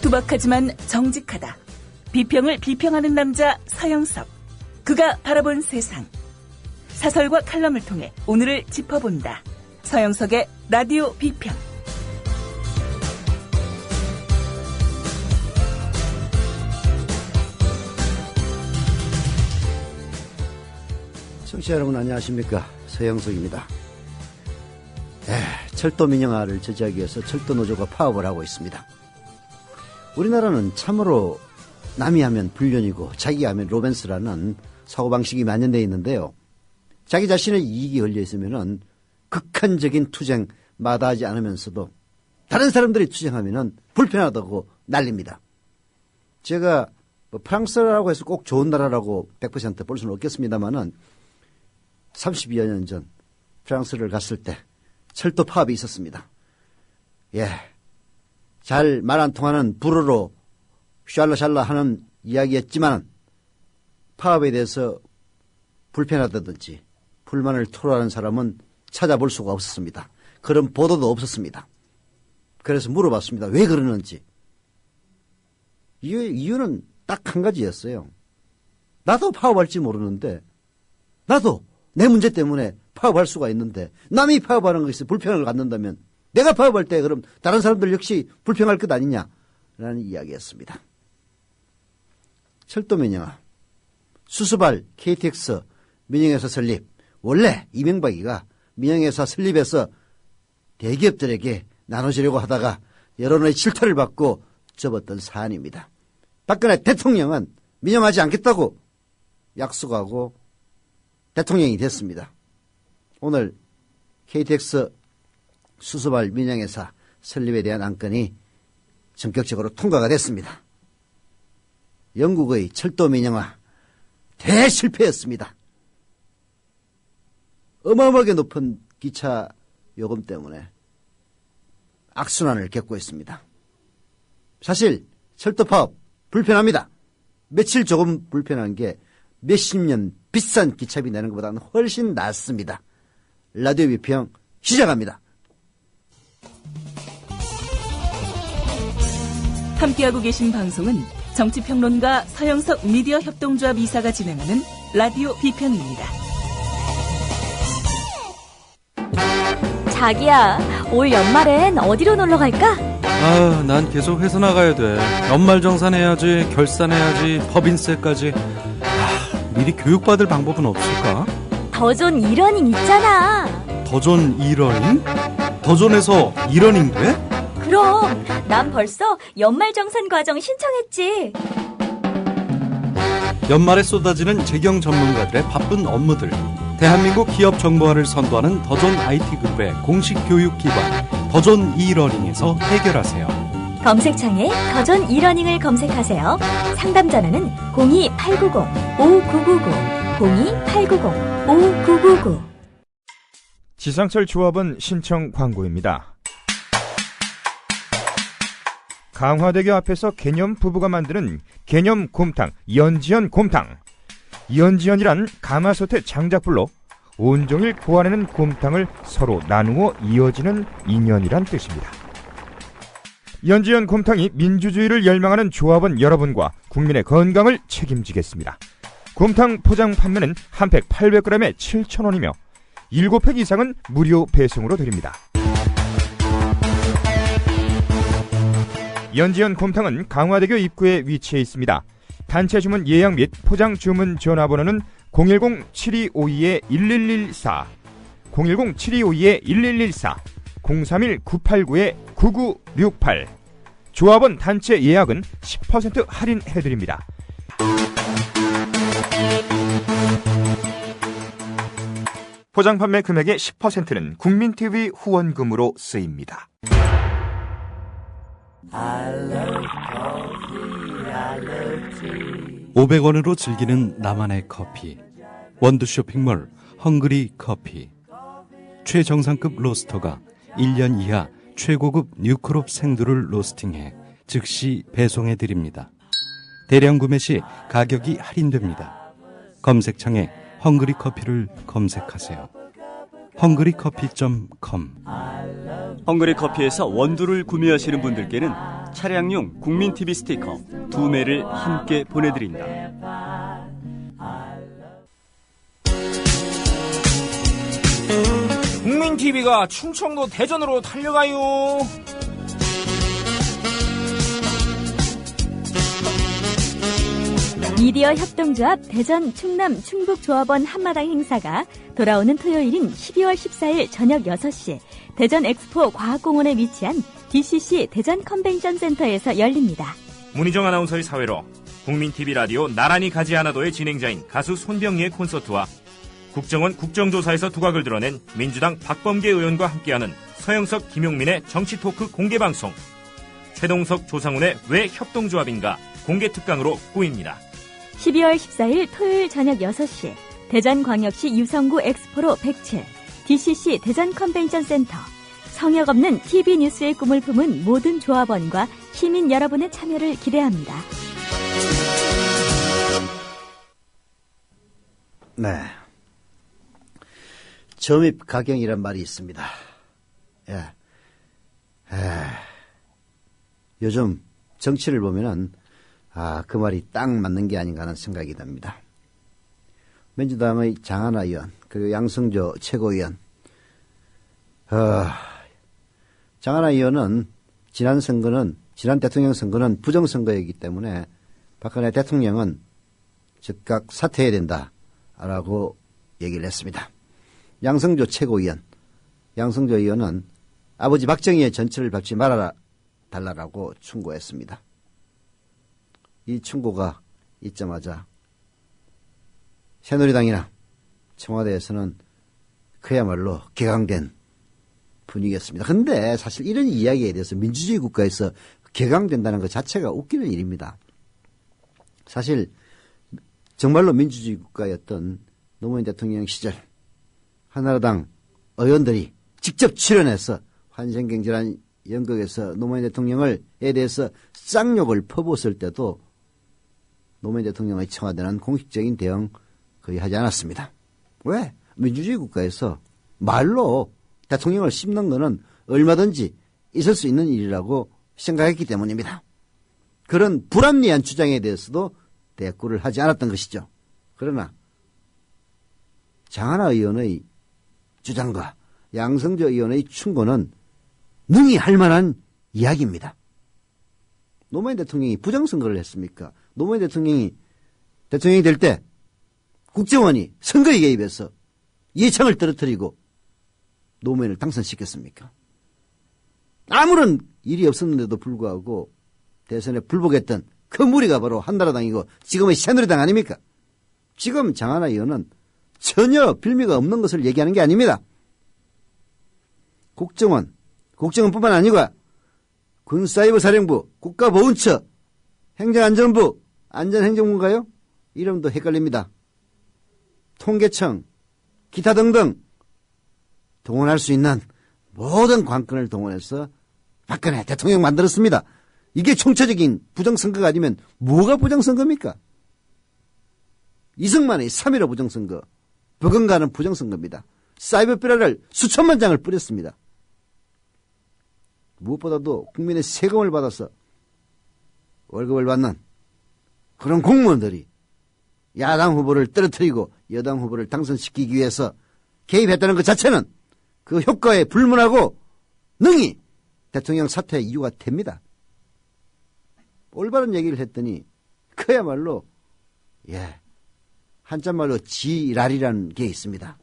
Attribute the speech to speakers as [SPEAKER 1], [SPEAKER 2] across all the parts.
[SPEAKER 1] 투박하지만 정직하다. 비평을 비평하는 남자 서영석. 그가 바라본 세상. 사설과 칼럼을 통해 오늘을 짚어본다. 서영석의 라디오 비평.
[SPEAKER 2] 청취자 여러분 안녕하십니까, 서영석입니다. 철도 민영화를 저지하기 위해서 철도노조가 파업을 하고 있습니다. 우리나라는 참으로 남이 하면 불륜이고 자기 하면 로맨스라는 사고방식이 만연되어 있는데요. 자기 자신의 이익이 걸려 있으면 극한적인 투쟁 마다하지 않으면서도 다른 사람들이 투쟁하면 불편하다고 난립니다. 제가 프랑스라고 해서 꼭 좋은 나라라고 100% 볼 수는 없겠습니다만은 32여 년 전 프랑스를 갔을 때 철도 파업이 있었습니다. 잘 말 안 통하는 불어로 샬라샬라 하는 이야기였지만 파업에 대해서 불편하다든지 불만을 토로하는 사람은 찾아볼 수가 없었습니다. 그런 보도도 없었습니다. 그래서 물어봤습니다. 왜 그러는지. 이유는 딱 한 가지였어요. 나도 파업할지 모르는데, 나도 내 문제 때문에 파업할 수가 있는데, 남이 파업하는 것에 불편을 갖는다면 내가 파업할 때 그럼 다른 사람들 역시 불평할 것 아니냐라는 이야기였습니다. 철도 민영화, 수수발 KTX 민영회사 설립. 원래 이명박이가 민영회사 설립해서 대기업들에게 나눠주려고 하다가 여론의 질타를 받고 접었던 사안입니다. 박근혜 대통령은 민영하지 않겠다고 약속하고 대통령이 됐습니다. 오늘 KTX 수수발 민영회사 설립에 대한 안건이 전격적으로 통과가 됐습니다. 영국의 철도 민영화 대실패였습니다. 어마어마하게 높은 기차 요금 때문에 악순환을 겪고 있습니다. 사실 철도 파업 불편합니다. 며칠 조금 불편한 게 몇십 년 비싼 기차비 내는 것보다는 훨씬 낫습니다. 라디오 비평 시작합니다.
[SPEAKER 1] 함께하고 계신 방송은 정치평론가 서영석 미디어 협동조합 이사가 진행하는 라디오 비평입니다.
[SPEAKER 3] 자기야, 올 연말엔 어디로 놀러 갈까?
[SPEAKER 4] 난 계속 회사 나가야 돼. 연말정산해야지, 결산해야지, 법인세까지. 미리 교육받을 방법은 없을까?
[SPEAKER 3] 더존 이러닝 있잖아.
[SPEAKER 4] 더존 이러닝? 더존에서 이러닝 돼?
[SPEAKER 3] 그럼 난 벌써 연말정산 과정 신청했지.
[SPEAKER 4] 연말에 쏟아지는 재경 전문가들의 바쁜 업무들. 대한민국 기업 정보화를 선도하는 더존 IT그룹의 공식 교육 기관 더존 이러닝에서 해결하세요.
[SPEAKER 3] 검색창에 더존 이러닝을 검색하세요. 상담 전화는 02-890-5999 02-890-5999.
[SPEAKER 5] 지상철 조합원 신청 광고입니다. 강화대교 앞에서 개념 부부가 만드는 개념 곰탕 연지연 곰탕. 연지연이란 가마솥의 장작불로 온종일 구워내는 곰탕을 서로 나누어 이어지는 인연이란 뜻입니다. 연지연 곰탕이 민주주의를 열망하는 조합원 여러분과 국민의 건강을 책임지겠습니다. 곰탕 포장 판매는 한 팩 800g에 7,000원이며 7팩 이상은 무료 배송으로 드립니다. 연지연 곰탕은 강화대교 입구에 위치해 있습니다. 단체 주문 예약 및 포장 주문 전화번호는 010-7252-1114, 010-7252-1114, 031-989-9968. 조합원 단체 예약은 10% 할인해드립니다. 포장 판매 금액의 10%는 국민TV 후원금으로 쓰입니다.
[SPEAKER 4] 500원으로 즐기는 나만의 커피. 원두 쇼핑몰 헝그리 커피. 최정상급 로스터가 1년 이하 최고급 뉴크롭 생두를 로스팅해 즉시 배송해드립니다. 대량 구매 시 가격이 할인됩니다. 검색창에 헝그리 커피를 검색하세요. 헝그리커피.com.
[SPEAKER 6] 헝그리커피에서 원두를 구매하시는 분들께는 차량용 국민TV 스티커 2매를 함께 보내드립니다.
[SPEAKER 7] 국민TV가 충청도 대전으로 달려가요.
[SPEAKER 3] 미디어 협동조합 대전 충남 충북조합원 한마당 행사가 돌아오는 토요일인 12월 14일 저녁 6시 대전 엑스포 과학공원에 위치한 DCC 대전 컨벤션 센터에서 열립니다.
[SPEAKER 7] 문희정 아나운서의 사회로 국민TV 라디오 나란히 가지 않아도의 진행자인 가수 손병희의 콘서트와 국정원 국정조사에서 두각을 드러낸 민주당 박범계 의원과 함께하는 서영석 김용민의 정치 토크 공개방송, 최동석 조상훈의 왜 협동조합인가 공개특강으로 꾸입니다.
[SPEAKER 3] 12월 14일 토요일 저녁 6시 대전광역시 유성구 엑스포로 107 DCC 대전 컨벤션 센터. 성역 없는 TV 뉴스의 꿈을 품은 모든 조합원과 시민 여러분의 참여를 기대합니다.
[SPEAKER 2] 네. 점입 가경이란 말이 있습니다. 예. 요즘 정치를 보면은 그 말이 딱 맞는 게 아닌가 하는 생각이 듭니다. 민주당의 장하나 의원 그리고 양승조 최고위원. 장하나 의원은 지난 대통령 선거는 부정선거이기 때문에 박근혜 대통령은 즉각 사퇴해야 된다라고 얘기를 했습니다. 양승조 최고위원, 양승조 의원은 아버지 박정희의 전철을 밟지 말아라 달라라고 충고했습니다. 이 충고가 있자마자 새누리당이나 청와대에서는 그야말로 개강된 분위기였습니다. 그런데 사실 이런 이야기에 대해서 민주주의 국가에서 개강된다는 것 자체가 웃기는 일입니다. 사실 정말로 민주주의 국가였던 노무현 대통령 시절 한나라당 의원들이 직접 출연해서 환생경제란 연극에서 노무현 대통령에 대해서 쌍욕을 퍼부었을 때도 노무현 대통령의 청와대는 공식적인 대응 거의 하지 않았습니다. 왜? 민주주의 국가에서 말로 대통령을 씹는 것은 얼마든지 있을 수 있는 일이라고 생각했기 때문입니다. 그런 불합리한 주장에 대해서도 대꾸를 하지 않았던 것이죠. 그러나 장하나 의원의 주장과 양승조 의원의 충고는 능히 할 만한 이야기입니다. 노무현 대통령이 부정선거를 했습니까? 노무현 대통령이 될 때 국정원이 선거에 개입해서 이해창을 떨어뜨리고 노무현을 당선시켰습니까? 아무런 일이 없었는데도 불구하고 대선에 불복했던 그 무리가 바로 한나라당이고 지금의 새누리당 아닙니까? 지금 장하나 의원은 전혀 빌미가 없는 것을 얘기하는 게 아닙니다. 국정원뿐만 아니고 군사이버사령부, 국가보훈처, 행정안전부, 안전행정부인가요? 이름도 헷갈립니다. 통계청, 기타 등등 동원할 수 있는 모든 관건을 동원해서 박근혜 대통령 만들었습니다. 이게 총체적인 부정선거가 아니면 뭐가 부정선거입니까? 이승만의 3.15 부정선거, 버금가는 부정선거입니다. 사이버 삐라를 수천만 장을 뿌렸습니다. 무엇보다도 국민의 세금을 받아서 월급을 받는 그런 공무원들이 야당 후보를 떨어뜨리고 여당 후보를 당선시키기 위해서 개입했다는 것 자체는 그 효과에 불문하고 능히 대통령 사퇴의 이유가 됩니다. 올바른 얘기를 했더니 그야말로 한자말로 지랄이라는 게 있습니다.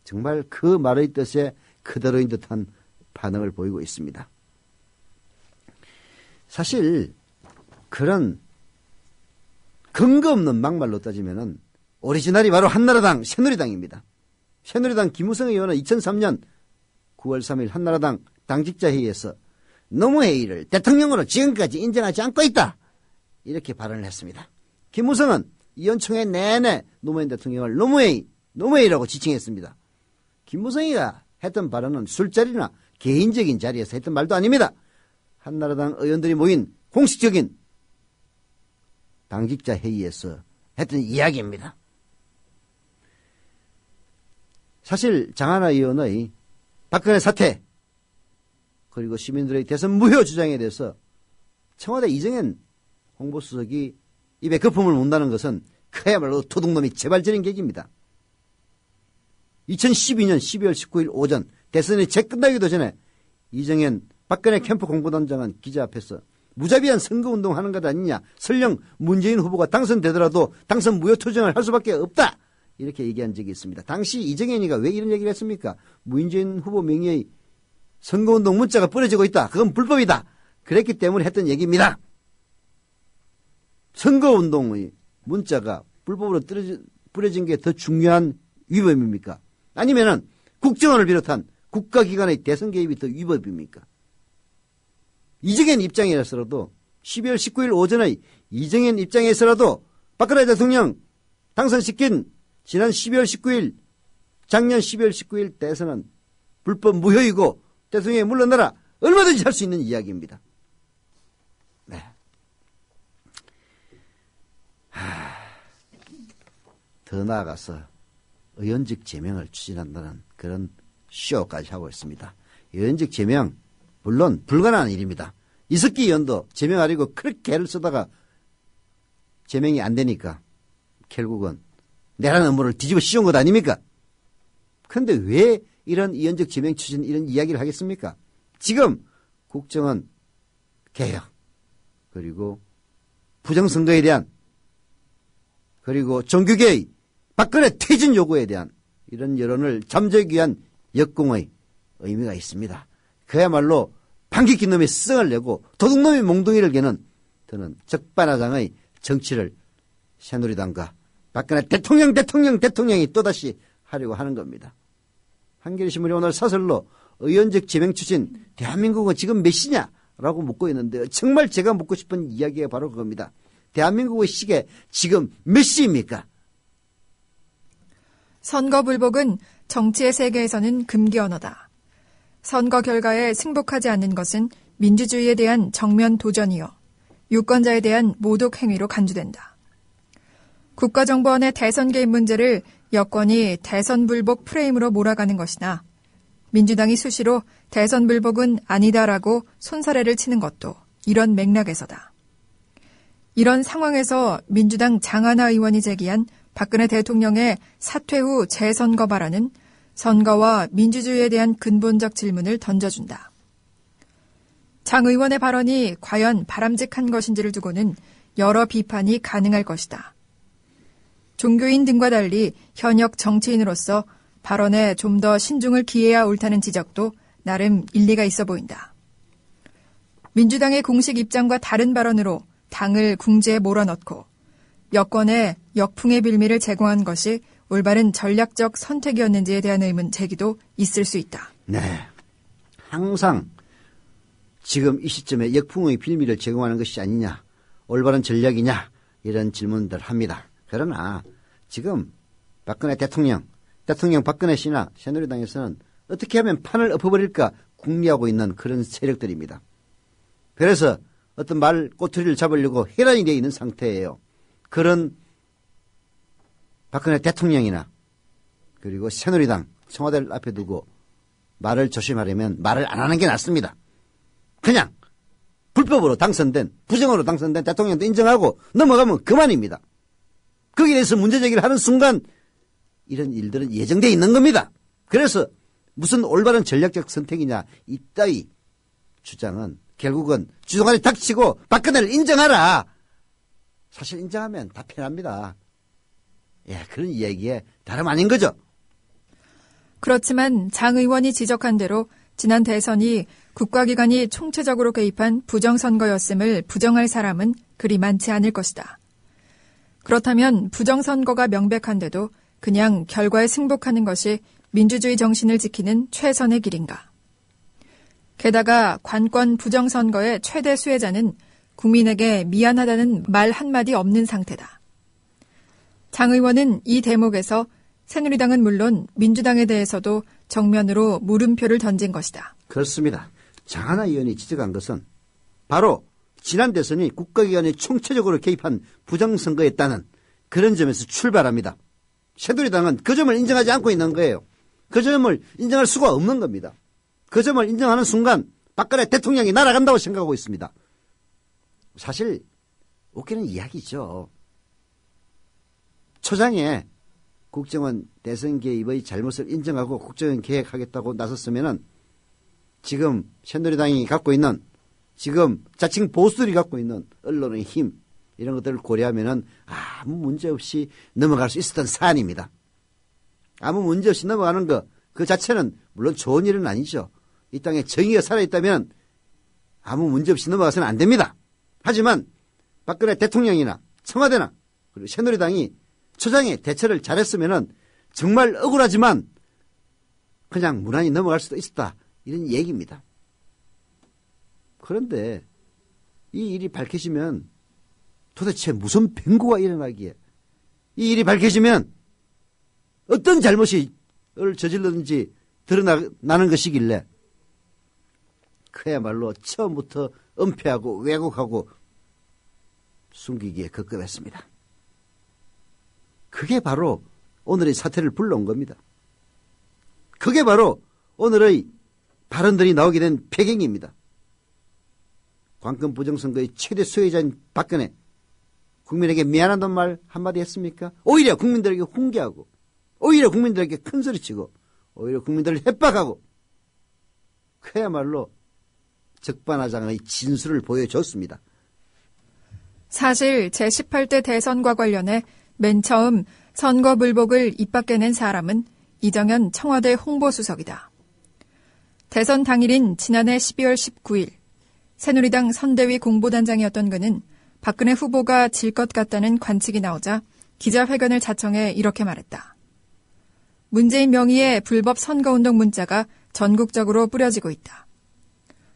[SPEAKER 2] 정말 그 말의 뜻에 그대로인 듯한 반응을 보이고 있습니다. 사실 그런 근거 없는 막말로 따지면은 오리지널이 바로 한나라당, 새누리당입니다. 새누리당 김무성 의원은 2003년 9월 3일 한나라당 당직자 회의에서 노무회의를 대통령으로 지금까지 인정하지 않고 있다. 이렇게 발언을 했습니다. 김무성은 이원총회 내내 노무현 대통령을 노무회의라고 지칭했습니다. 김무성이가 했던 발언은 술자리나 개인적인 자리에서 했던 말도 아닙니다. 한나라당 의원들이 모인 공식적인 당직자 회의에서 했던 이야기입니다. 사실 장하나 의원의 박근혜 사퇴 그리고 시민들의 대선 무효 주장에 대해서 청와대 이정현 홍보수석이 입에 거품을 문다는 것은 그야말로 도둑놈이 재발저린 계기입니다. 2012년 12월 19일 오전 대선이 채 끝나기도 전에 이정현 박근혜 캠프 공보단장은 기자 앞에서 무자비한 선거운동 하는 것 아니냐. 설령 문재인 후보가 당선되더라도 당선 무효 투쟁을 할 수밖에 없다. 이렇게 얘기한 적이 있습니다. 당시 이정현이가 왜 이런 얘기를 했습니까? 문재인 후보 명의의 선거운동 문자가 뿌려지고 있다. 그건 불법이다. 그랬기 때문에 했던 얘기입니다. 선거운동의 문자가 불법으로 뿌려진 게 더 중요한 위법입니까? 아니면은 국정원을 비롯한 국가기관의 대선 개입이 더 위법입니까? 이정현 입장에서라도 12월 19일 오전의 이정현 입장에서라도 박근혜 대통령 당선시킨 지난 12월 19일 작년 12월 19일 대선은 불법 무효이고 대통령이 물러나라 얼마든지 할 수 있는 이야기입니다. 네. 더 나아가서 의원직 제명을 추진한다는 그런 쇼까지 하고 있습니다. 의원직 제명 물론 불가능한 일입니다. 이석기 의원도 제명하려고 그렇게 애를 쓰다가 제명이 안 되니까 결국은 내란 업무를 뒤집어 씌운 것 아닙니까? 그런데 왜 이런 의원직 제명 추진 이런 이야기를 하겠습니까? 지금 국정원 개혁 그리고 부정선거에 대한 그리고 정규계의 박근혜 퇴진 요구에 대한 이런 여론을 잠재우기 위한 역공의 의미가 있습니다. 그야말로 방귀낀 놈이 썽을 내고 도둑놈이 몽둥이를 개는 저는 적반하장의 정치를 새누리당과 박근혜 대통령이 또다시 하려고 하는 겁니다. 한겨레신문이 오늘 사설로 의원직 제명 추진 대한민국은 지금 몇 시냐라고 묻고 있는데요. 정말 제가 묻고 싶은 이야기가 바로 그겁니다. 대한민국의 시계 지금 몇 시입니까?
[SPEAKER 8] 선거 불복은 정치의 세계에서는 금기 언어다. 선거 결과에 승복하지 않는 것은 민주주의에 대한 정면 도전이요. 유권자에 대한 모독 행위로 간주된다. 국가정보원의 대선 개입 문제를 여권이 대선 불복 프레임으로 몰아가는 것이나 민주당이 수시로 대선 불복은 아니다라고 손사래를 치는 것도 이런 맥락에서다. 이런 상황에서 민주당 장하나 의원이 제기한 박근혜 대통령의 사퇴 후 재선거 발언은 선거와 민주주의에 대한 근본적 질문을 던져준다. 장 의원의 발언이 과연 바람직한 것인지를 두고는 여러 비판이 가능할 것이다. 종교인 등과 달리 현역 정치인으로서 발언에 좀 더 신중을 기해야 옳다는 지적도 나름 일리가 있어 보인다. 민주당의 공식 입장과 다른 발언으로 당을 궁지에 몰아넣고 여권에 역풍의 빌미를 제공한 것이 올바른 전략적 선택이었는지에 대한 의문 제기도 있을 수 있다.
[SPEAKER 2] 네. 항상 지금 이 시점에 역풍의 빌미를 제공하는 것이 아니냐, 올바른 전략이냐 이런 질문들 합니다. 그러나 지금 박근혜 대통령 박근혜 씨나 새누리당에서는 어떻게 하면 판을 엎어버릴까 궁리하고 있는 그런 세력들입니다. 그래서 어떤 말 꼬투리를 잡으려고 해란이 되어 있는 상태예요. 그런 박근혜 대통령이나 그리고 새누리당 청와대를 앞에 두고 말을 조심하려면 말을 안 하는 게 낫습니다. 그냥 불법으로 당선된 부정으로 당선된 대통령도 인정하고 넘어가면 그만입니다. 거기에 대해서 문제제기를 하는 순간 이런 일들은 예정되어 있는 겁니다. 그래서 무슨 올바른 전략적 선택이냐 이따위 주장은 결국은 주동아리 닥치고 박근혜를 인정하라. 사실 인정하면 다 편합니다. 예, 그런 이야기에 다름 아닌 거죠.
[SPEAKER 8] 그렇지만 장 의원이 지적한 대로 지난 대선이 국가기관이 총체적으로 개입한 부정선거였음을 부정할 사람은 그리 많지 않을 것이다. 그렇다면 부정선거가 명백한데도 그냥 결과에 승복하는 것이 민주주의 정신을 지키는 최선의 길인가? 게다가 관권 부정선거의 최대 수혜자는 국민에게 미안하다는 말 한마디 없는 상태다. 장 의원은 이 대목에서 새누리당은 물론 민주당에 대해서도 정면으로 물음표를 던진 것이다.
[SPEAKER 2] 그렇습니다. 장하나 의원이 지적한 것은 바로 지난 대선이 국가기관이 총체적으로 개입한 부정선거였다는 그런 점에서 출발합니다. 새누리당은 그 점을 인정하지 않고 있는 거예요. 그 점을 인정할 수가 없는 겁니다. 그 점을 인정하는 순간 박근혜 대통령이 날아간다고 생각하고 있습니다. 사실 웃기는 이야기죠. 초장에 국정원 대선 개입의 잘못을 인정하고 국정원 개혁하겠다고 나섰으면은 지금 새누리당이 갖고 있는, 지금 자칭 보수들이 갖고 있는 언론의 힘, 이런 것들을 고려하면은 아무 문제 없이 넘어갈 수 있었던 사안입니다. 아무 문제 없이 넘어가는 것, 그 자체는 물론 좋은 일은 아니죠. 이 땅에 정의가 살아있다면 아무 문제 없이 넘어가서는 안 됩니다. 하지만 박근혜 대통령이나 청와대나 그리고 새누리당이 초장에 대처를 잘했으면은 정말 억울하지만 그냥 무난히 넘어갈 수도 있었다, 이런 얘기입니다. 그런데 이 일이 밝혀지면 도대체 무슨 변고가 일어나기에, 이 일이 밝혀지면 어떤 잘못을 저질렀는지 드러나는 것이길래 그야말로 처음부터 은폐하고 왜곡하고 숨기기에 급급했습니다. 그게 바로 오늘의 사태를 불러온 겁니다. 그게 바로 오늘의 발언들이 나오게 된 배경입니다. 관건 부정선거의 최대 수혜자인 박근혜, 국민에게 미안하다는 말 한마디 했습니까? 오히려 국민들에게 훈계하고, 오히려 국민들에게 큰소리치고, 오히려 국민들을 협박하고, 그야말로 적반하장의 진술을 보여줬습니다.
[SPEAKER 8] 사실 제18대 대선과 관련해 맨 처음 선거 불복을 입 밖에 낸 사람은 이정현 청와대 홍보수석이다. 대선 당일인 지난해 12월 19일 새누리당 선대위 공보단장이었던 그는 박근혜 후보가 질 것 같다는 관측이 나오자 기자회견을 자청해 이렇게 말했다. 문재인 명의의 불법 선거운동 문자가 전국적으로 뿌려지고 있다.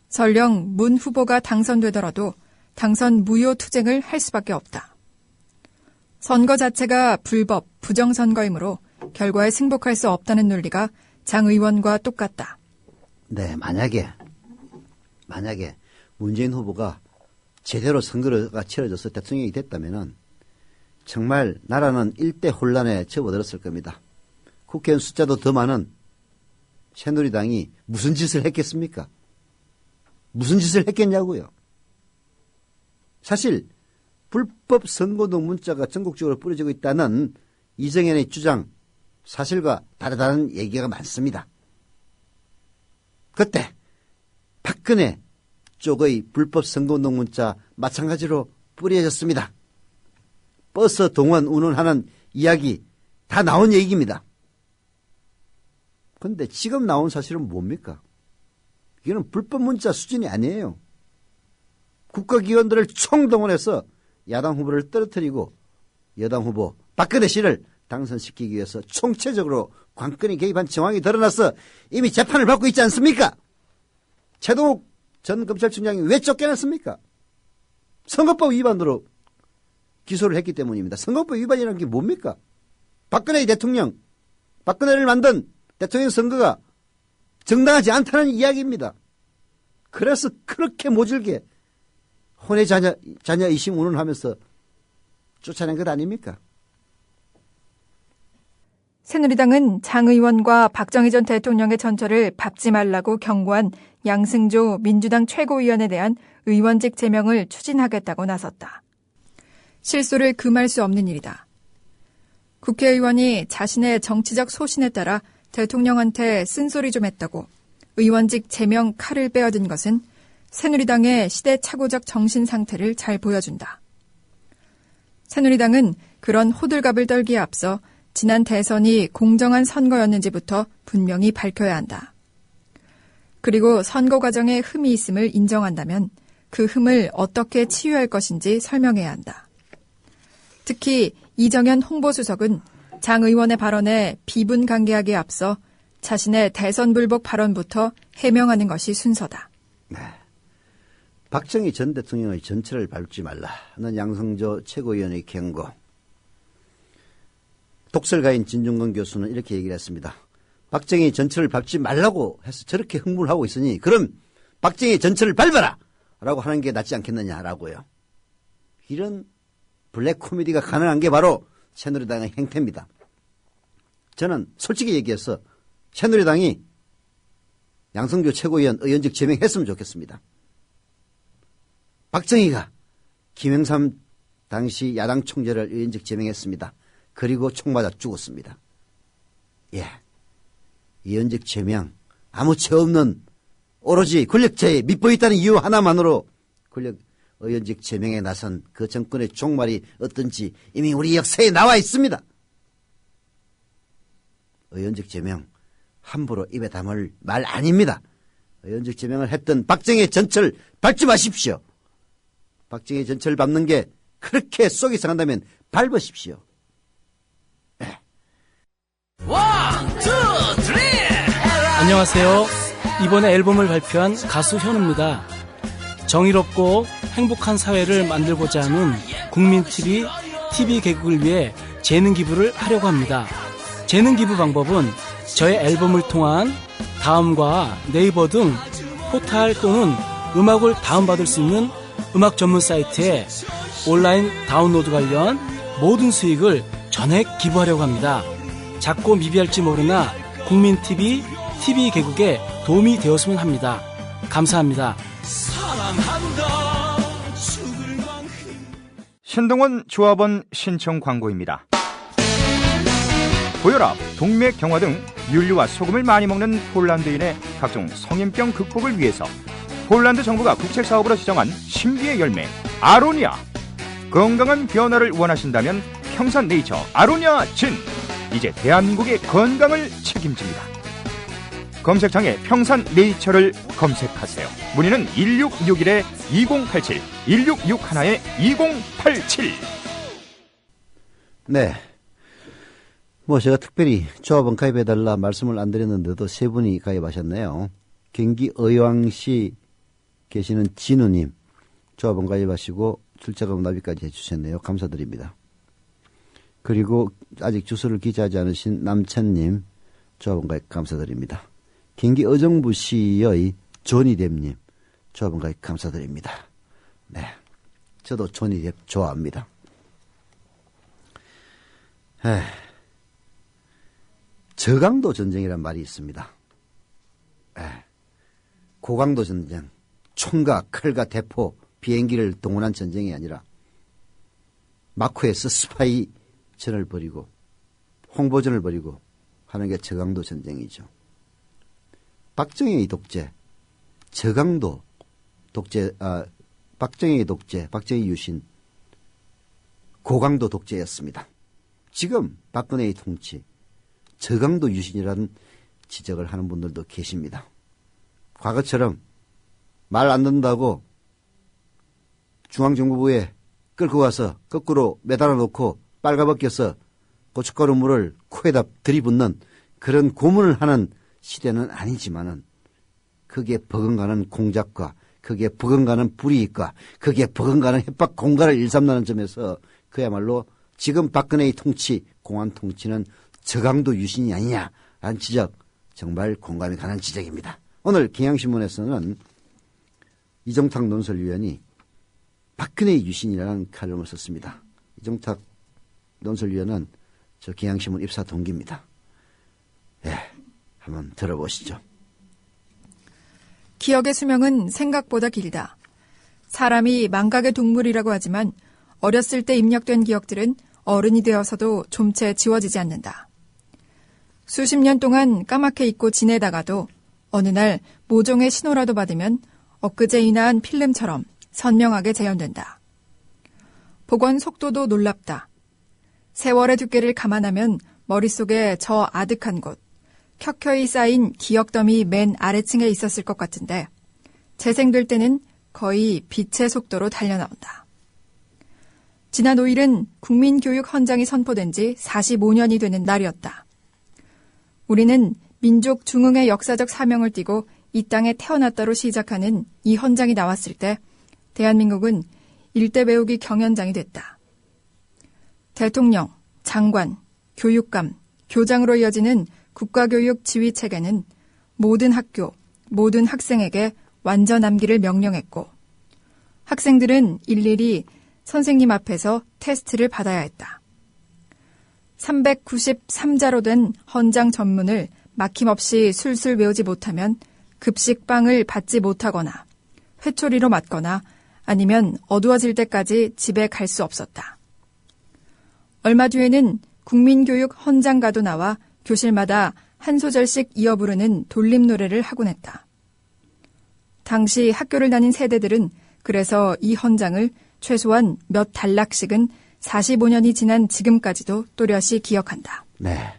[SPEAKER 8] 설령 문 후보가 당선되더라도 당선 무효 투쟁을 할 수밖에 없다. 선거 자체가 불법, 부정선거이므로 결과에 승복할 수 없다는 논리가 장 의원과 똑같다.
[SPEAKER 2] 네, 만약에 문재인 후보가 제대로 선거가 치러져서 대통령이 됐다면은 정말 나라는 일대 혼란에 접어들었을 겁니다. 국회의원 숫자도 더 많은 새누리당이 무슨 짓을 했겠습니까? 무슨 짓을 했겠냐고요. 사실 불법 선거운동 문자가 전국적으로 뿌려지고 있다는 이정현의 주장, 사실과 다르다는 얘기가 많습니다. 그때 박근혜 쪽의 불법 선거운동 문자 마찬가지로 뿌려졌습니다. 버스 동원 운운하는 이야기 다 나온 얘기입니다. 그런데 지금 나온 사실은 뭡니까? 이거는 불법 문자 수준이 아니에요. 국가기관들을 총동원해서 야당 후보를 떨어뜨리고 여당 후보 박근혜 씨를 당선시키기 위해서 총체적으로 관건이 개입한 정황이 드러나서 이미 재판을 받고 있지 않습니까? 최동욱 전 검찰총장이 왜 쫓겨났습니까? 선거법 위반으로 기소를 했기 때문입니다. 선거법 위반이라는 게 뭡니까? 박근혜 대통령, 박근혜를 만든 대통령 선거가 정당하지 않다는 이야기입니다. 그래서 그렇게 모질게 혼외 자녀 이심 운운하면서 쫓아낸 것 아닙니까?
[SPEAKER 8] 새누리당은 장 의원과 박정희 전 대통령의 전처를 밟지 말라고 경고한 양승조 민주당 최고위원에 대한 의원직 제명을 추진하겠다고 나섰다. 실소를 금할 수 없는 일이다. 국회의원이 자신의 정치적 소신에 따라 대통령한테 쓴소리 좀 했다고 의원직 제명 칼을 빼앗은 것은 새누리당의 시대착오적 정신 상태를 잘 보여준다. 새누리당은 그런 호들갑을 떨기에 앞서 지난 대선이 공정한 선거였는지부터 분명히 밝혀야 한다. 그리고 선거 과정에 흠이 있음을 인정한다면 그 흠을 어떻게 치유할 것인지 설명해야 한다. 특히 이정현 홍보수석은 장 의원의 발언에 비분간개하기에 앞서 자신의 대선 불복 발언부터 해명하는 것이 순서다.
[SPEAKER 2] 네. 박정희 전 대통령의 전체를 밟지 말라는 양승조 최고위원의 경고. 독설가인 진중권 교수는 이렇게 얘기를 했습니다. 박정희 전체를 밟지 말라고 해서 저렇게 흥분을 하고 있으니 그럼 박정희 전체를 밟아라! 라고 하는 게 낫지 않겠느냐라고요. 이런 블랙 코미디가 가능한 게 바로 새누리당의 행태입니다. 저는 솔직히 얘기해서 새누리당이 양성조 최고위원 의원직 제명했으면 좋겠습니다. 박정희가 김영삼 당시 야당 총재를 의원직 제명했습니다. 그리고 총 맞아 죽었습니다. 예, 의원직 제명, 아무 죄 없는 오로지 권력자에 밑보였다는 이유 하나만으로 의원직 제명에 나선 그 정권의 종말이 어떤지 이미 우리 역사에 나와 있습니다. 의원직 제명 함부로 입에 담을 말 아닙니다. 의원직 제명을 했던 박정희의 전철 밟지 마십시오. 박정희 전철 밟는 게 그렇게 속이 상한다면 밟으십시오. 네.
[SPEAKER 9] 안녕하세요. 이번에 앨범을 발표한 가수 현우입니다. 정의롭고 행복한 사회를 만들고자 하는 국민TV, TV 개국을 위해 재능 기부를 하려고 합니다. 재능 기부 방법은 저의 앨범을 통한 다음과 네이버 등 포탈 또는 음악을 다운받을 수 있는 음악 전문 사이트에 온라인 다운로드 관련 모든 수익을 전액 기부하려고 합니다. 작고 미비할지 모르나 국민TV, TV 개국에 도움이 되었으면 합니다. 감사합니다.
[SPEAKER 5] 신동원 조합원 신청 광고입니다. 고혈압, 동맥 경화 등 윤류와 소금을 많이 먹는 폴란드인의 각종 성인병 극복을 위해서 폴란드 정부가 국책사업으로 지정한 신비의 열매 아로니아. 건강한 변화를 원하신다면 평산네이처 아로니아 진. 이제 대한민국의 건강을 책임집니다. 검색창에 평산네이처를 검색하세요. 문의는 1661-2087 1661-2087.
[SPEAKER 2] 네. 제가 특별히 조합원 가입해달라 말씀을 안 드렸는데도 세 분이 가입하셨네요. 경기 의왕시 계시는 진우님 조합원 가입하시고 출자금 납입까지 해주셨네요. 감사드립니다. 그리고 아직 주소를 기재하지 않으신 남천님 조합원 가입 감사드립니다. 경기 의정부시의 조니뎁님 조합원 가입 감사드립니다. 네, 저도 조니뎁 좋아합니다. 저강도 전쟁이란 말이 있습니다. 고강도 전쟁, 총과 칼과 대포, 비행기를 동원한 전쟁이 아니라 마쿠에서 스파이전을 벌이고 홍보전을 벌이고 하는 게 저강도 전쟁이죠. 박정희의 독재, 저강도 독재, 박정희의 독재, 박정희 유신, 고강도 독재였습니다. 지금 박근혜의 통치, 저강도 유신이라는 지적을 하는 분들도 계십니다. 과거처럼 말 안 듣는다고 중앙정부부에 끌고 가서 거꾸로 매달아 놓고 빨가벗겨서 고춧가루 물을 코에다 들이붓는 그런 고문을 하는 시대는 아니지만은 그게 버금가는 공작과 그게 버금가는 불이익과 그게 버금가는 협박 공갈을 일삼는 점에서 그야말로 지금 박근혜의 통치, 공안 통치는 저강도 유신이 아니냐라는 지적, 정말 공감이 가는 지적입니다. 오늘 경향신문에서는 이종탁 논설위원이 박근혜의 유신이라는 칼럼을 썼습니다. 이종탁 논설위원은 저 경향신문 입사 동기입니다. 한번 들어보시죠.
[SPEAKER 8] 기억의 수명은 생각보다 길다. 사람이 망각의 동물이라고 하지만 어렸을 때 입력된 기억들은 어른이 되어서도 좀채 지워지지 않는다. 수십 년 동안 까맣게 잊고 지내다가도 어느 날 모종의 신호라도 받으면 엊그제 인화한 필름처럼 선명하게 재현된다. 복원 속도도 놀랍다. 세월의 두께를 감안하면 머릿속에 저 아득한 곳, 켜켜이 쌓인 기억더미 맨 아래층에 있었을 것 같은데 재생될 때는 거의 빛의 속도로 달려나온다. 지난 5일은 국민교육 헌장이 선포된 지 45년이 되는 날이었다. 우리는 민족 중흥의 역사적 사명을 띠고 이 땅에 태어났다로 시작하는 이 헌장이 나왔을 때 대한민국은 일대 배우기 경연장이 됐다. 대통령, 장관, 교육감, 교장으로 이어지는 국가교육 지휘체계는 모든 학교, 모든 학생에게 완전 암기를 명령했고 학생들은 일일이 선생님 앞에서 테스트를 받아야 했다. 393자로 된 헌장 전문을 막힘없이 술술 외우지 못하면 급식빵을 받지 못하거나 회초리로 맞거나 아니면 어두워질 때까지 집에 갈 수 없었다. 얼마 뒤에는 국민교육 헌장가도 나와 교실마다 한 소절씩 이어 부르는 돌림 노래를 하곤 했다. 당시 학교를 다닌 세대들은 그래서 이 헌장을 최소한 몇 단락씩은 45년이 지난 지금까지도 또렷이 기억한다.
[SPEAKER 2] 네.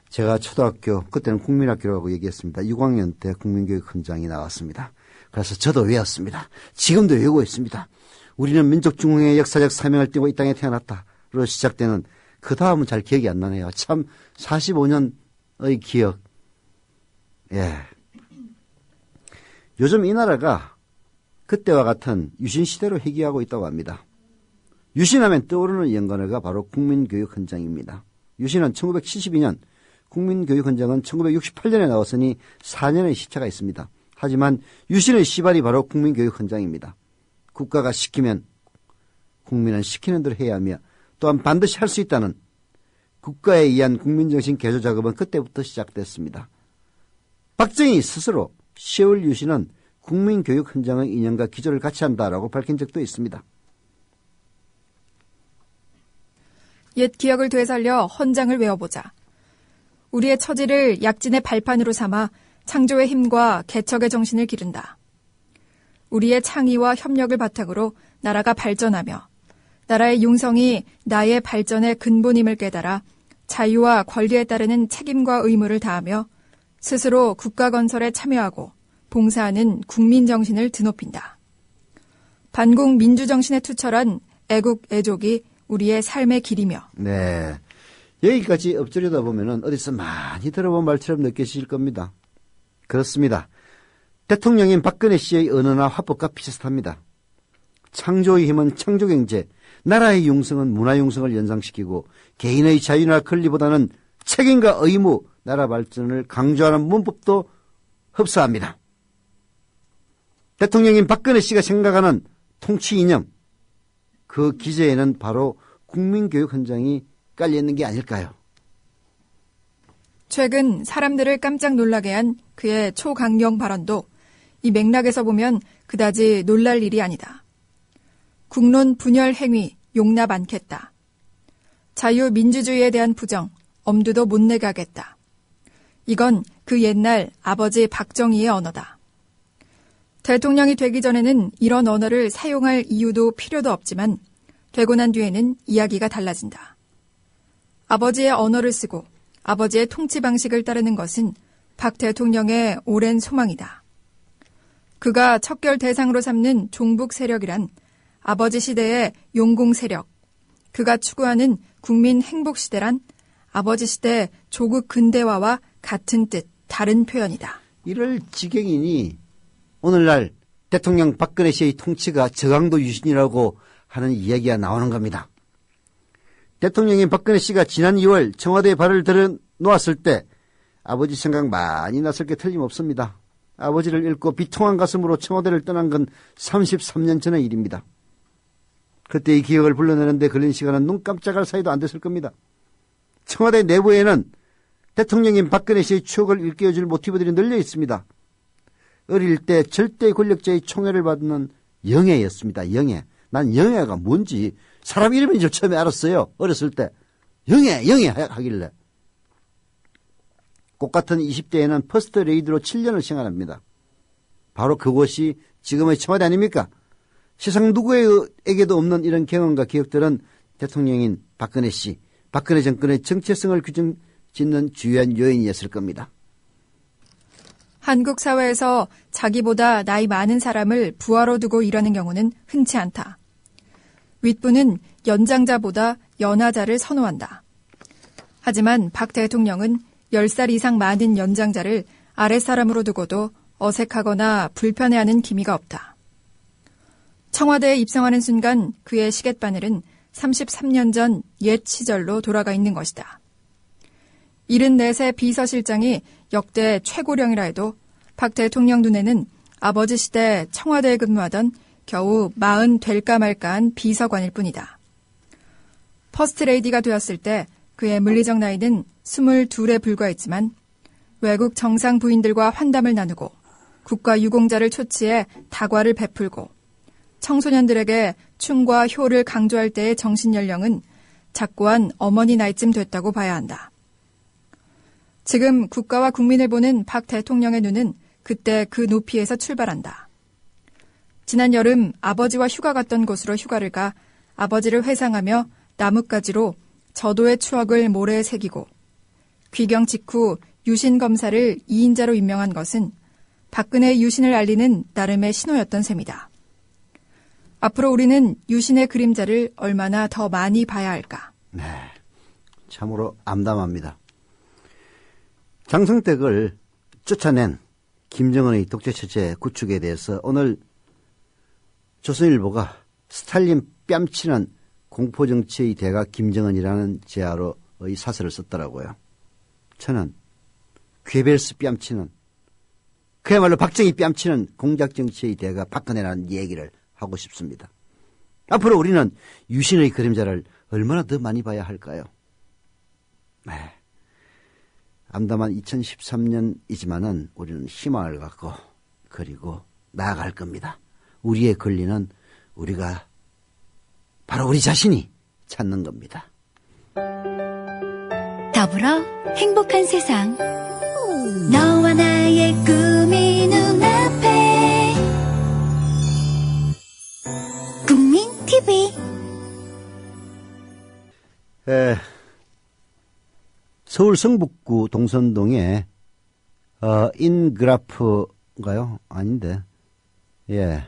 [SPEAKER 2] 제가 초등학교, 그때는 국민학교라고 얘기했습니다. 6학년 때 국민교육 헌장이 나왔습니다. 그래서 저도 외웠습니다. 지금도 외우고 있습니다. 우리는 민족중흥의 역사적 사명을 띠고 이 땅에 태어났다로 시작되는 그 다음은 잘 기억이 안 나네요. 참 45년의 기억. 예. 요즘 이 나라가 그때와 같은 유신시대로 회귀하고 있다고 합니다. 유신하면 떠오르는 연관어가 바로 국민교육헌장입니다. 유신은 1972년, 국민교육헌장은 1968년에 나왔으니 4년의 시차가 있습니다. 하지만 유신의 시발이 바로 국민교육헌장입니다. 국가가 시키면 국민은 시키는 대로 해야 하며 또한 반드시 할 수 있다는 국가에 의한 국민정신 개조 작업은 그때부터 시작됐습니다. 박정희 스스로 10월 유신은 국민교육헌장의 인연과 기조를 같이 한다라고 밝힌 적도 있습니다.
[SPEAKER 8] 옛 기억을 되살려 헌장을 외워보자. 우리의 처지를 약진의 발판으로 삼아 창조의 힘과 개척의 정신을 기른다. 우리의 창의와 협력을 바탕으로 나라가 발전하며 나라의 융성이 나의 발전의 근본임을 깨달아 자유와 권리에 따르는 책임과 의무를 다하며 스스로 국가 건설에 참여하고 봉사하는 국민정신을 드높인다. 반공 민주정신에 투철한 애국, 애족이 우리의 삶의 길이며.
[SPEAKER 2] 네. 여기까지 엎드려다 보면은 어디서 많이 들어본 말처럼 느껴지실 겁니다. 그렇습니다. 대통령인 박근혜 씨의 언어나 화법과 비슷합니다. 창조의 힘은 창조경제, 나라의 융성은 문화융성을 연상시키고 개인의 자유나 권리보다는 책임과 의무, 나라 발전을 강조하는 문법도 흡사합니다. 대통령인 박근혜 씨가 생각하는 통치 이념, 그 기저에는 바로 국민교육헌장이 깔려있는 게 아닐까요?
[SPEAKER 8] 최근 사람들을 깜짝 놀라게 한 그의 초강경 발언도 이 맥락에서 보면 그다지 놀랄 일이 아니다. 국론 분열 행위 용납 않겠다. 자유민주주의에 대한 부정 엄두도 못 내게 하겠다. 이건 그 옛날 아버지 박정희의 언어다. 대통령이 되기 전에는 이런 언어를 사용할 이유도 필요도 없지만 되고 난 뒤에는 이야기가 달라진다. 아버지의 언어를 쓰고 아버지의 통치 방식을 따르는 것은 박 대통령의 오랜 소망이다. 그가 척결 대상으로 삼는 종북 세력이란 아버지 시대의 용공 세력, 그가 추구하는 국민 행복 시대란 아버지 시대 조국 근대화와 같은 뜻, 다른 표현이다.
[SPEAKER 2] 이럴 지경이니 오늘날 대통령 박근혜 씨의 통치가 저강도 유신이라고 하는 이야기가 나오는 겁니다. 대통령인 박근혜 씨가 지난 2월 청와대에 발을 들여놓았을 때 아버지 생각 많이 났을 게 틀림없습니다. 아버지를 잃고 비통한 가슴으로 청와대를 떠난 건 33년 전의 일입니다. 그때 이 기억을 불러내는데 걸린 시간은 눈 깜짝할 사이도 안 됐을 겁니다. 청와대 내부에는 대통령인 박근혜 씨의 추억을 일깨워줄 모티브들이 널려 있습니다. 어릴 때 절대 권력자의 총애를 받는 영애였습니다. 영애. 난 영애가 뭔지 사람 이름인 줄 처음에 알았어요. 어렸을 때. 영애 하길래. 꽃같은 20대에는 퍼스트 레이드로 7년을 생활합니다. 바로 그곳이 지금의 청와대 아닙니까? 세상 누구에게도 없는 이런 경험과 기억들은 대통령인 박근혜 씨, 박근혜 정권의 정체성을 규정짓는 주요한 요인이었을 겁니다.
[SPEAKER 8] 한국 사회에서 자기보다 나이 많은 사람을 부하로 두고 일하는 경우는 흔치 않다. 윗부는 연장자보다 연하자를 선호한다. 하지만 박 대통령은 10살 이상 많은 연장자를 아랫사람으로 두고도 어색하거나 불편해하는 기미가 없다. 청와대에 입성하는 순간 그의 시계바늘은 33년 전 옛 시절로 돌아가 있는 것이다. 74세 비서실장이 역대 최고령이라 해도 박 대통령 눈에는 아버지 시대 청와대에 근무하던 겨우 40 될까 말까한 비서관일 뿐이다. 퍼스트레이디가 되었을 때 그의 물리적 나이는 22에 불과했지만 외국 정상 부인들과 환담을 나누고 국가 유공자를 초치해 다과를 베풀고 청소년들에게 춤과 효를 강조할 때의 정신연령은 작고한 어머니 나이쯤 됐다고 봐야 한다. 지금 국가와 국민을 보는 박 대통령의 눈은 그때 그 높이에서 출발한다. 지난 여름 아버지와 휴가 갔던 곳으로 휴가를 가 아버지를 회상하며 나뭇가지로 저도의 추억을 모래에 새기고 귀경 직후 유신 검사를 2인자로 임명한 것은 박근혜의 유신을 알리는 나름의 신호였던 셈이다. 앞으로 우리는 유신의 그림자를 얼마나 더 많이 봐야 할까?
[SPEAKER 2] 네, 참으로 암담합니다. 장성택을 쫓아낸 김정은의 독재체제 구축에 대해서 오늘 조선일보가 스탈린 뺨치는 공포정치의 대가 김정은이라는 제하로의 사설을 썼더라고요. 저는 괴벨스 뺨치는, 그야말로 박정희 뺨치는 공작정치의 대가 박근혜라는 얘기를 하고 싶습니다. 앞으로 우리는 유신의 그림자를 얼마나 더 많이 봐야 할까요? 네. 암담한 2013년이지만은 우리는 희망을 갖고 그리고 나아갈 겁니다. 우리의 권리는 우리가 바로 우리 자신이 찾는 겁니다.
[SPEAKER 10] 더불어 행복한 세상. 너와 나의 꿈이 눈앞에. 국민 TV.
[SPEAKER 2] 서울 성북구 동선동에 인그라프인가요? 아닌데. 예.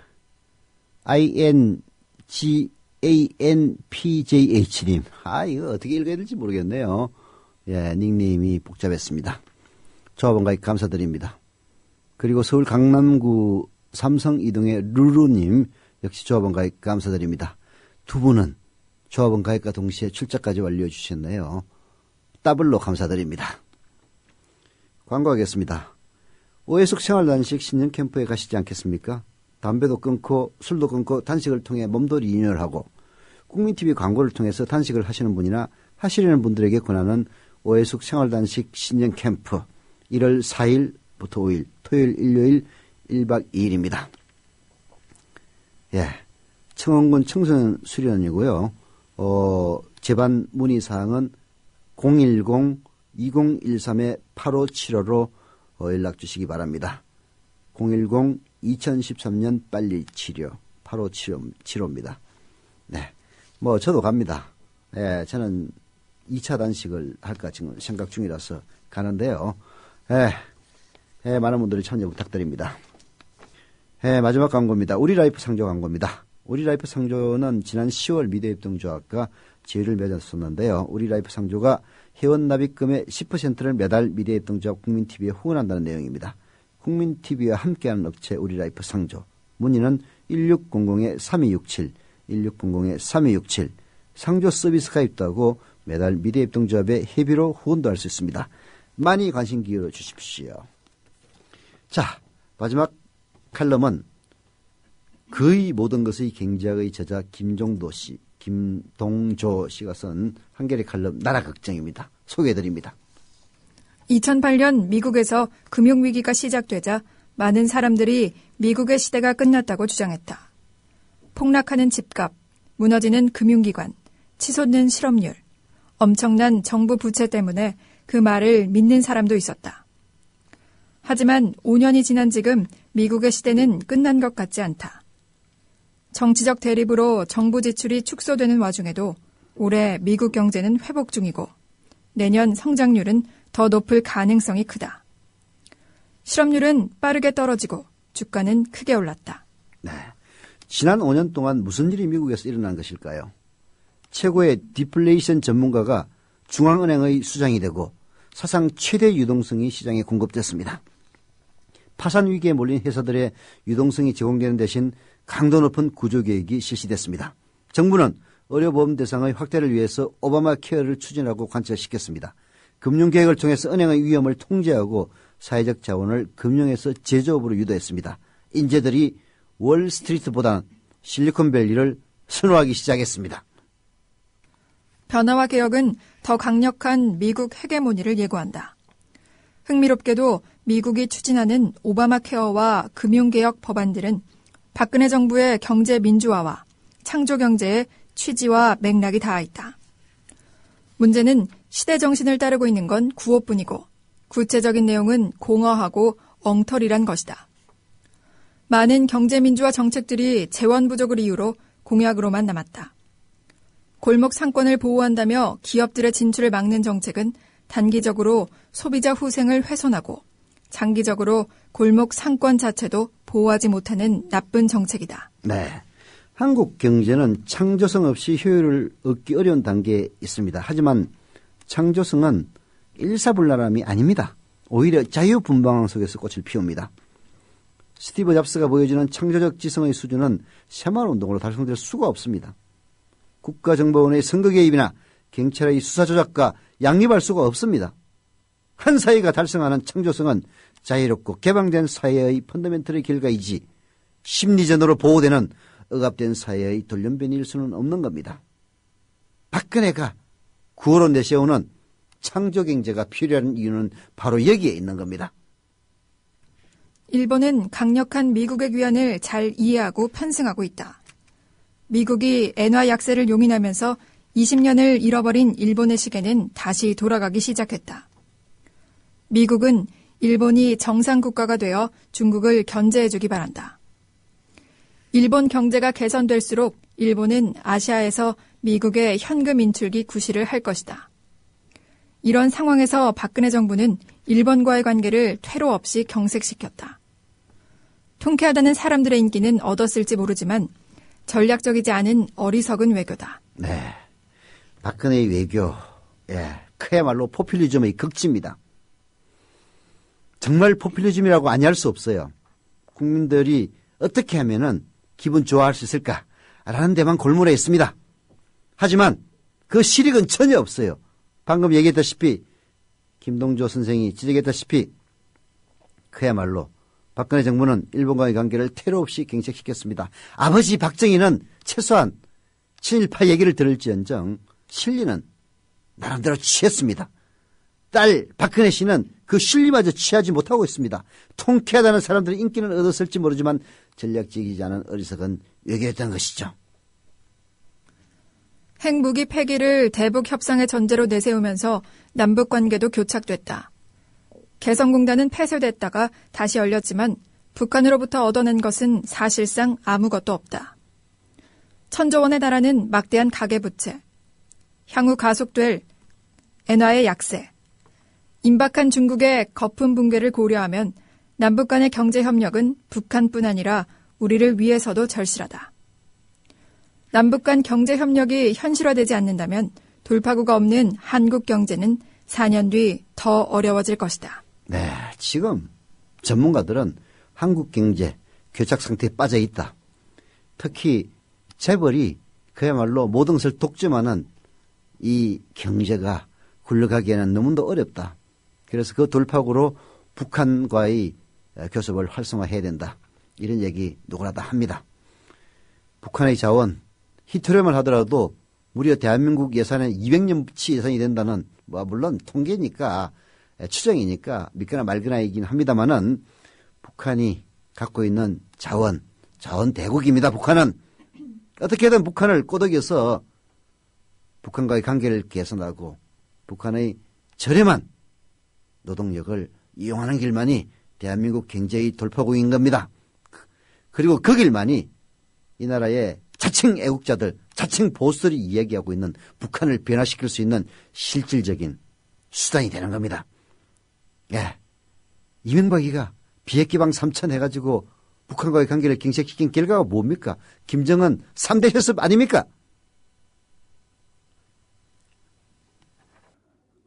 [SPEAKER 2] INGANPJH님. 이거 어떻게 읽어야 될지 모르겠네요. 예, 닉네임이 복잡했습니다. 조합원가입 감사드립니다. 그리고 서울 강남구 삼성 이동의 루루님 역시 조합원가입 감사드립니다. 두 분은 조합원가입과 동시에 출자까지 완료해 주셨네요. 더블로 감사드립니다. 광고하겠습니다. 오해숙 생활단식 신년 캠프에 가시지 않겠습니까? 담배도 끊고 술도 끊고 단식을 통해 몸도 리뉴얼하고 국민TV 광고를 통해서 단식을 하시는 분이나 하시려는 분들에게 권하는 오해숙 생활단식 신년 캠프 1월 4일부터 5일 토요일 일요일 1박 2일입니다. 예, 청원군 청소년 수련이고요. 제반 문의사항은 010-2013-8575로 연락 주시기 바랍니다. 010-2013년 빨리 치료 8575입니다. 네, 뭐 저도 갑니다. 예, 저는 2차 단식을 할까 지금 생각 중이라서 가는데요. 예, 많은 분들이 참여 부탁드립니다. 예, 마지막 광고입니다. 우리라이프 상조 광고입니다. 우리라이프 상조는 지난 10월 미래협동조합과 제휴를 맺었었는데요. 우리라이프 상조가 회원 납입금의 10%를 매달 미래협동조합 국민TV에 후원한다는 내용입니다. 국민TV와 함께하는 업체 우리라이프 상조. 문의는 1600-3267, 1600-3267. 상조 서비스 가입도 하고 매달 미래협동조합의 회비로 후원도 할 수 있습니다. 많이 관심 기울여 주십시오. 자, 마지막 칼럼은 거의 모든 것의 경제학의 저자 김동조 씨가 쓴 한겨레 칼럼 나라 걱정입니다. 소개해드립니다.
[SPEAKER 8] 2008년 미국에서 금융위기가 시작되자 많은 사람들이 미국의 시대가 끝났다고 주장했다. 폭락하는 집값, 무너지는 금융기관, 치솟는 실업률, 엄청난 정부 부채 때문에 그 말을 믿는 사람도 있었다. 하지만 5년이 지난 지금 미국의 시대는 끝난 것 같지 않다. 정치적 대립으로 정부 지출이 축소되는 와중에도 올해 미국 경제는 회복 중이고 내년 성장률은 더 높을 가능성이 크다. 실업률은 빠르게 떨어지고 주가는 크게 올랐다.
[SPEAKER 2] 네, 지난 5년 동안 무슨 일이 미국에서 일어난 것일까요? 최고의 디플레이션 전문가가 중앙은행의 수장이 되고 사상 최대 유동성이 시장에 공급됐습니다. 파산 위기에 몰린 회사들의 유동성이 제공되는 대신 강도 높은 구조개혁이 실시됐습니다. 정부는 의료보험 대상의 확대를 위해서 오바마 케어를 추진하고 관철시켰습니다. 금융개혁을 통해서 은행의 위험을 통제하고 사회적 자원을 금융에서 제조업으로 유도했습니다. 인재들이 월스트리트보다는 실리콘밸리를 선호하기 시작했습니다.
[SPEAKER 8] 변화와 개혁은 더 강력한 미국 헤게모니를 예고한다. 흥미롭게도 미국이 추진하는 오바마 케어와 금융개혁 법안들은 박근혜 정부의 경제 민주화와 창조 경제의 취지와 맥락이 닿아 있다. 문제는 시대 정신을 따르고 있는 건 구호뿐이고 구체적인 내용은 공허하고 엉터리란 것이다. 많은 경제 민주화 정책들이 재원 부족을 이유로 공약으로만 남았다. 골목 상권을 보호한다며 기업들의 진출을 막는 정책은 단기적으로 소비자 후생을 훼손하고 장기적으로 골목 상권 자체도 보호하지 못하는 나쁜 정책이다.
[SPEAKER 2] 네. 한국 경제는 창조성 없이 효율을 얻기 어려운 단계에 있습니다. 하지만 창조성은 일사불란함이 아닙니다. 오히려 자유분방함 속에서 꽃을 피웁니다. 스티브 잡스가 보여주는 창조적 지성의 수준은 새마을운동으로 달성될 수가 없습니다. 국가정보원의 선거 개입이나 경찰의 수사 조작과 양립할 수가 없습니다. 한 사회가 달성하는 창조성은 자유롭고 개방된 사회의 펀더멘털의 결과이지 심리전으로 보호되는 억압된 사회의 돌연변이일 수는 없는 겁니다. 박근혜가 구호로 내세우는 창조경제가 필요한 이유는 바로 여기에 있는 겁니다.
[SPEAKER 8] 일본은 강력한 미국의 귀환을 잘 이해하고 편승하고 있다. 미국이 엔화 약세를 용인하면서 20년을 잃어버린 일본의 시계는 다시 돌아가기 시작했다. 미국은 일본이 정상국가가 되어 중국을 견제해주기 바란다. 일본 경제가 개선될수록 일본은 아시아에서 미국의 현금 인출기 구실을 할 것이다. 이런 상황에서 박근혜 정부는 일본과의 관계를 퇴로 없이 경색시켰다. 통쾌하다는 사람들의 인기는 얻었을지 모르지만 전략적이지 않은 어리석은 외교다.
[SPEAKER 2] 네, 박근혜의 외교, 그야말로 포퓰리즘의 극치입니다. 정말 포퓰리즘이라고 아니할 수 없어요. 국민들이 어떻게 하면은 기분 좋아할 수 있을까라는 데만 골몰해 있습니다. 하지만 그 실익은 전혀 없어요. 방금 얘기했다시피 김동조 선생이 지적했다시피 그야말로 박근혜 정부는 일본과의 관계를 퇴로 없이 경색시켰습니다. 아버지 박정희는 최소한 친일파 얘기를 들을지언정 실리는 나름대로 취했습니다. 딸 박근혜 씨는 그 실리마저 취하지 못하고 있습니다. 통쾌하다는 사람들의 인기는 얻었을지 모르지만 전략적이지 않은 어리석은 외교였던 것이죠.
[SPEAKER 8] 핵무기 폐기를 대북 협상의 전제로 내세우면서 남북 관계도 교착됐다. 개성공단은 폐쇄됐다가 다시 열렸지만 북한으로부터 얻어낸 것은 사실상 아무것도 없다. 1,000조 원에 달하는 막대한 가계부채, 향후 가속될 엔화의 약세, 임박한 중국의 거품 붕괴를 고려하면 남북 간의 경제협력은 북한뿐 아니라 우리를 위해서도 절실하다. 남북 간 경제협력이 현실화되지 않는다면 돌파구가 없는 한국 경제는 4년 뒤 더 어려워질 것이다.
[SPEAKER 2] 네, 지금 전문가들은 한국 경제 교착 상태에 빠져 있다. 특히 재벌이 그야말로 모든 것을 독점하는 이 경제가 굴러가기에는 너무도 어렵다. 그래서 그 돌파구로 북한과의 교섭을 활성화해야 된다. 이런 얘기 누구나 다 합니다. 북한의 자원, 히토리만 하더라도 무려 대한민국 예산은 200년치 예산이 된다는 물론 통계니까 추정이니까 믿거나 말거나이긴 합니다만은 북한이 갖고 있는 자원 대국입니다. 북한은 어떻게든 북한을 꼬드겨서 북한과의 관계를 개선하고 북한의 저렴한 노동력을 이용하는 길만이 대한민국 경제의 돌파구인 겁니다. 그리고 그 길만이 이 나라의 자칭 애국자들, 자칭 보수들이 이야기하고 있는 북한을 변화시킬 수 있는 실질적인 수단이 되는 겁니다. 예, 이명박이가 비핵개방 3천 해가지고 북한과의 관계를 경색시킨 결과가 뭡니까? 김정은 3대 협습 아닙니까?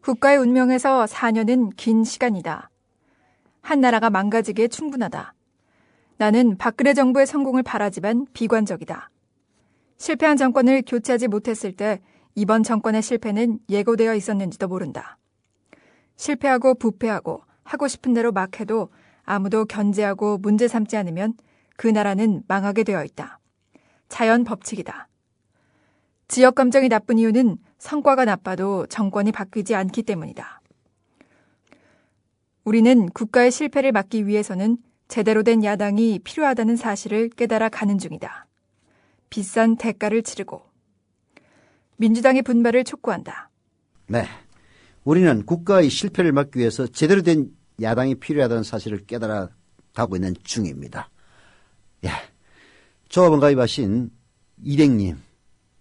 [SPEAKER 8] 국가의 운명에서 4년은 긴 시간이다. 한 나라가 망가지기에 충분하다. 나는 박근혜 정부의 성공을 바라지만 비관적이다. 실패한 정권을 교체하지 못했을 때 이번 정권의 실패는 예고되어 있었는지도 모른다. 실패하고 부패하고 하고 싶은 대로 막 해도 아무도 견제하고 문제 삼지 않으면 그 나라는 망하게 되어 있다. 자연 법칙이다. 지역 감정이 나쁜 이유는 성과가 나빠도 정권이 바뀌지 않기 때문이다. 우리는 국가의 실패를 막기 위해서는 제대로 된 야당이 필요하다는 사실을 깨달아 가는 중이다. 비싼 대가를 치르고. 민주당의 분발을 촉구한다.
[SPEAKER 2] 네. 우리는 국가의 실패를 막기 위해서 제대로 된 야당이 필요하다는 사실을 깨달아 가고 있는 중입니다. 예. 조합원 가입하신 이댕님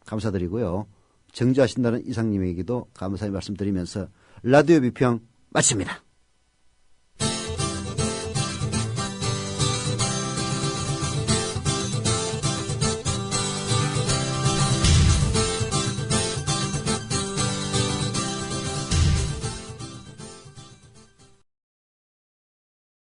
[SPEAKER 2] 감사드리고요. 정지하신다는 이상님에게도 감사의 말씀드리면서 라디오 비평 마칩니다.